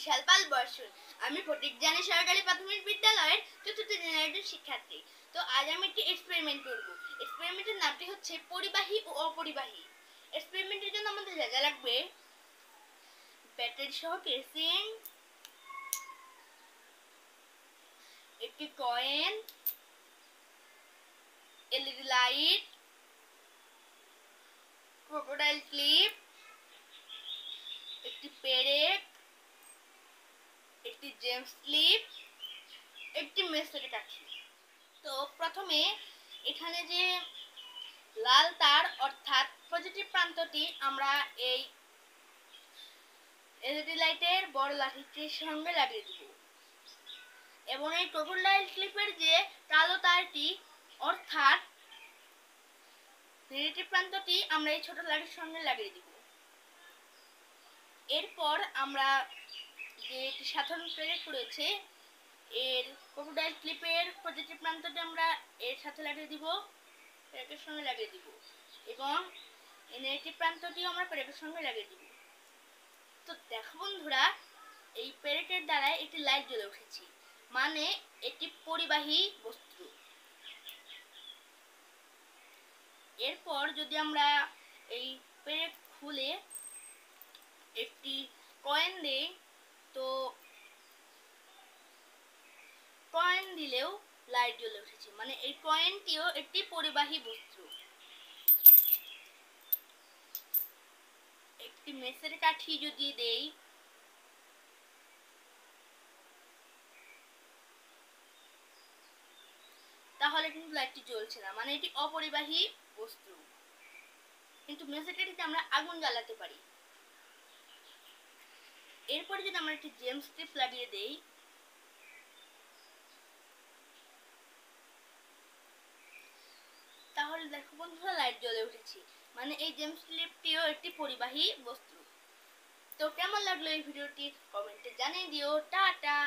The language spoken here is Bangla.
বিশাল পাল বর্ষণ। আমি ফটিকজানি সরকারি প্রাথমিক বিদ্যালয়ের চতুর্থ শ্রেণীর একজন শিক্ষার্থী। তো আজ আমি একটি এক্সপেরিমেন্ট করব। এক্সপেরিমেন্টের নামটি হচ্ছে পরিবাহী ও অপরিবাহী। এক্সপেরিমেন্টের জন্য আমাদের যা যা লাগবে: ব্যাটারি সহ কেসিং, একটি coin, LED light, crocodile clip, একটি পেরেক, একটি জেমস ক্লিপ, একটি মেসের কাঠি। তো প্রথমে এখানে যে লাল তার অর্থাৎ পজিটিভ প্রান্তটি আমরা এই এলইডি লাইটের বড় লাঠিটির সঙ্গে লাগিয়ে দেব এবং এই ক্রোকোডাইল ক্লিপের যে কালো তারটি অর্থাৎ নেগেটিভ প্রান্তটি আমরা এই ছোট লাঠির সঙ্গে লাগিয়ে দেব। এরপর আমরা যে একটি সাধারণ পেরেক রয়েছে এর ক্রোকোডাইল ক্লিপের পজিটিভ প্রান্তটি আমরা এর সাথে লাগিয়ে দিব, পেরেকের সঙ্গে লাগিয়ে দিব এবং এই নেগেটিভ প্রান্তটিও আমরা পেরেকের সঙ্গে লাগিয়ে দিব। তো দেখো বন্ধুরা, এই পেরেকের দ্বারা একটি লাইট জ্বলে উঠেছে, মানে এটি পরিবাহী বস্তু। এরপর যদি আমরা এই পেরেক খুলে একটি কয়েন দেই, তো কয়েন দিলেও লাইট জ্বলে উঠেছে, মানে এই কয়েনটিও একটি পরিবাহী বস্তু। একটি মেসের কাঠি যদি দেই, তাহলে কিন্তু লাইটটি জ্বলছে না, মানে এটি অপরিবাহী বস্তু। কিন্তু মেসের কাঠিতে আমরা আগুন জ্বালাতে পারি। এরপরে যদি আমরা একটি জেমস ক্লিপ লাগিয়ে দেই, তাহলে দেখো বন্ধুরা লাইট জ্বলে উঠেছে, মানে এই জেমস ক্লিপটিও একটি পরিবাহী বস্তু। তো কেমন লাগলো এই ভিডিওটি কমেন্টে জানিয়ে দিও। টাটা।